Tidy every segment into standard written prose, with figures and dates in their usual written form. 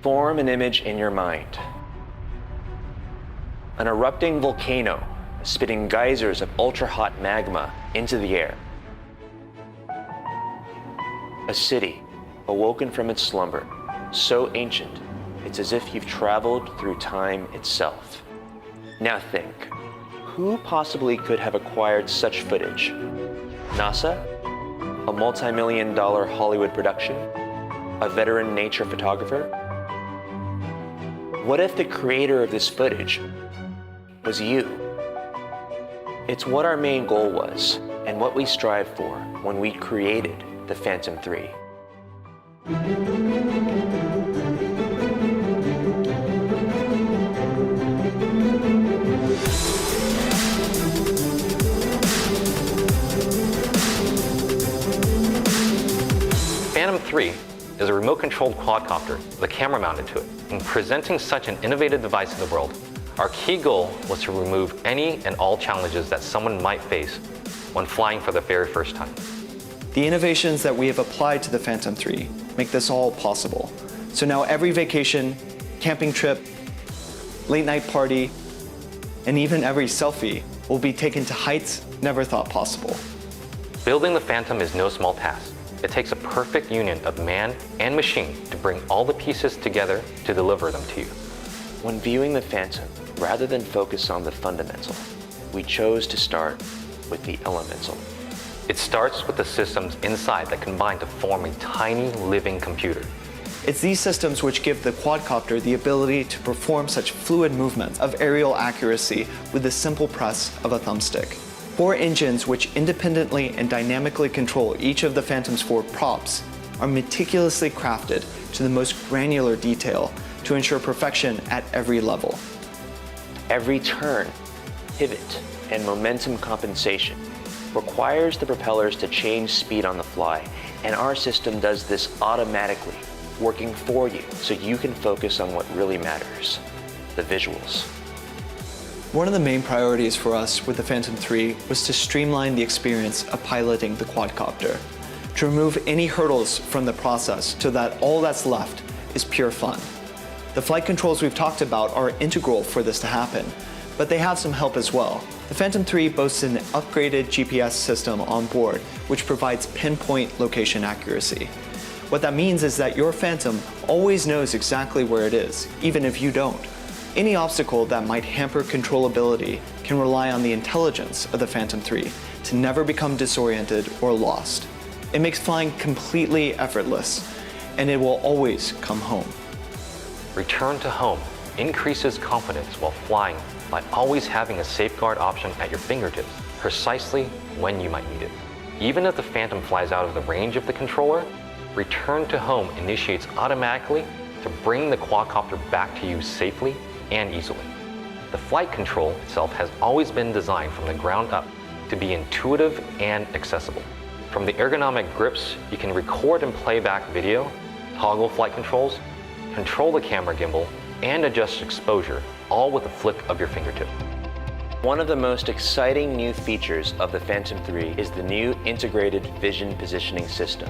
Form an image in your mind. An erupting volcano spitting geysers of ultra-hot magma into the air. A city awoken from its slumber, so ancient, it's as if you've traveled through time itself. Now think, who possibly could have acquired such footage? NASA? A multi-million-dollar Hollywood production? A veteran nature photographer? What if the creator of this footage was you? It's what our main goal was, and what we strive for when we created the Phantom 3. Phantom 3 is a remote-controlled quadcopter with a camera mounted to it. In presenting such an innovative device to the world, our key goal was to remove any and all challenges that someone might face when flying for the very first time. The innovations that we have applied to the Phantom 3 make this all possible. So now every vacation, camping trip, late night party, and even every selfie will be taken to heights never thought possible. Building the Phantom is no small task. It takes a perfect union of man and machine to bring all the pieces together to deliver them to you. When viewing the Phantom, rather than focus on the fundamental, we chose to start with the elemental. It starts with the systems inside that combine to form a tiny living computer. It's these systems which give the quadcopter the ability to perform such fluid movements of aerial accuracy with the simple press of a thumbstick. 4 engines which independently and dynamically control each of the Phantom's 4 props are meticulously crafted to the most granular detail to ensure perfection at every level. Every turn, pivot, and momentum compensation requires the propellers to change speed on the fly, and our system does this automatically, working for you so you can focus on what really matters, the visuals. One of the main priorities for us with the Phantom 3 was to streamline the experience of piloting the quadcopter, to remove any hurdles from the process so that all that's left is pure fun. The flight controls we've talked about are integral for this to happen, but they have some help as well. The Phantom 3 boasts an upgraded GPS system on board, which provides pinpoint location accuracy. What that means is that your Phantom always knows exactly where it is, even if you don't. Any obstacle that might hamper controllability can rely on the intelligence of the Phantom 3 to never become disoriented or lost. It makes flying completely effortless, and it will always come home. Return to home increases confidence while flying by always having a safeguard option at your fingertips, precisely when you might need it. Even if the Phantom flies out of the range of the controller, return to home initiates automatically to bring the quadcopter back to you safely and easily. The flight control itself has always been designed from the ground up to be intuitive and accessible. From the ergonomic grips, you can record and play back video, toggle flight controls, control the camera gimbal, and adjust exposure, all with a flick of your fingertip. One of the most exciting new features of the Phantom 3 is the new integrated vision positioning system.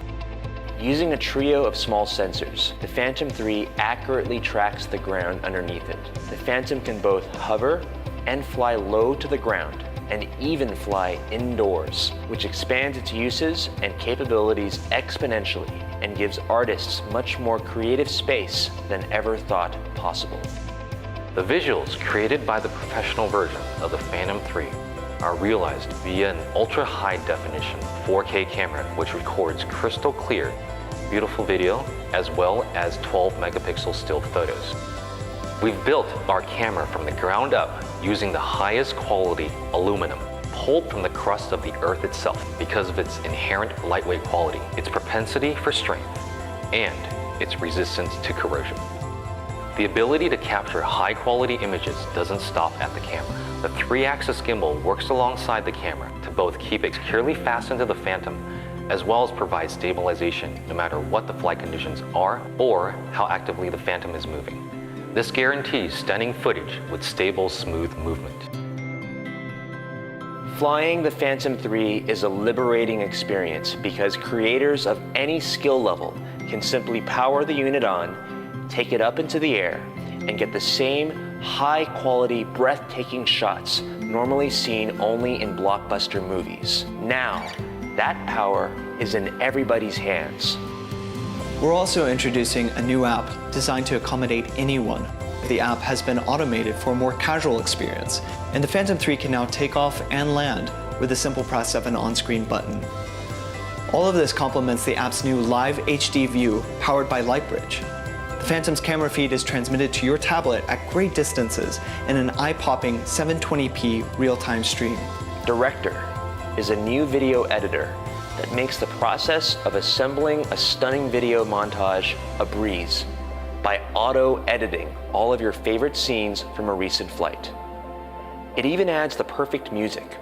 Using a trio of small sensors, the Phantom 3 accurately tracks the ground underneath it. The Phantom can both hover and fly low to the ground, and even fly indoors, which expands its uses and capabilities exponentially and gives artists much more creative space than ever thought possible. The visuals created by the professional version of the Phantom 3 are realized via an ultra-high definition 4K camera which records crystal clear, beautiful video, as well as 12 megapixel still photos. We've built our camera from the ground up using the highest quality aluminum pulled from the crust of the Earth itself because of its inherent lightweight quality, its propensity for strength, and its resistance to corrosion. The ability to capture high-quality images doesn't stop at the camera. The 3-axis gimbal works alongside the camera to both keep it securely fastened to the Phantom as well as provide stabilization no matter what the flight conditions are or how actively the Phantom is moving. This guarantees stunning footage with stable, smooth movement. Flying the Phantom 3 is a liberating experience because creators of any skill level can simply power the unit on, take it up into the air, and get the same high-quality, breathtaking shots normally seen only in blockbuster movies. Now, that power is in everybody's hands. We're also introducing a new app designed to accommodate anyone. The app has been automated for a more casual experience, and the Phantom 3 can now take off and land with a simple press of an on-screen button. All of this complements the app's new live HD view powered by Lightbridge. The Phantom's camera feed is transmitted to your tablet at great distances in an eye-popping 720p real-time stream. Director is a new video editor that makes the process of assembling a stunning video montage a breeze by auto-editing all of your favorite scenes from a recent flight. It even adds the perfect music.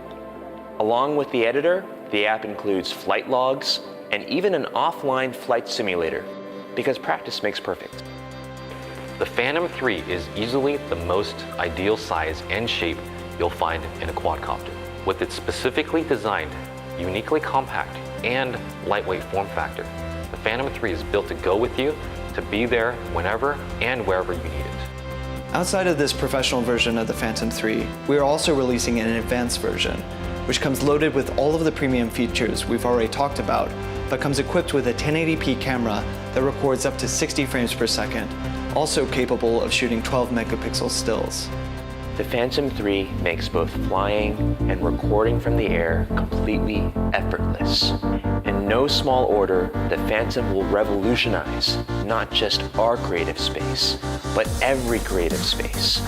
Along with the editor, the app includes flight logs and even an offline flight simulator, because practice makes perfect. The Phantom 3 is easily the most ideal size and shape you'll find in a quadcopter. With its specifically designed, uniquely compact, and lightweight form factor, the Phantom 3 is built to go with you, to be there whenever and wherever you need it. Outside of this professional version of the Phantom 3, we are also releasing an advanced version, which comes loaded with all of the premium features we've already talked about, but comes equipped with a 1080p camera that records up to 60 frames per second, also capable of shooting 12 megapixel stills. The Phantom 3 makes both flying and recording from the air completely effortless. In no small order, the Phantom will revolutionize not just our creative space, but every creative space.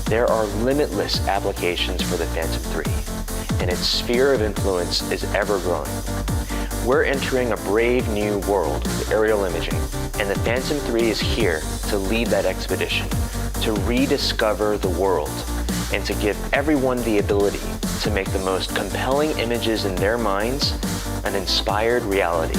There are limitless applications for the Phantom 3, and its sphere of influence is ever growing. We're entering a brave new world with aerial imaging, and the Phantom 3 is here to lead that expedition, to rediscover the world, and to give everyone the ability to make the most compelling images in their minds an inspired reality.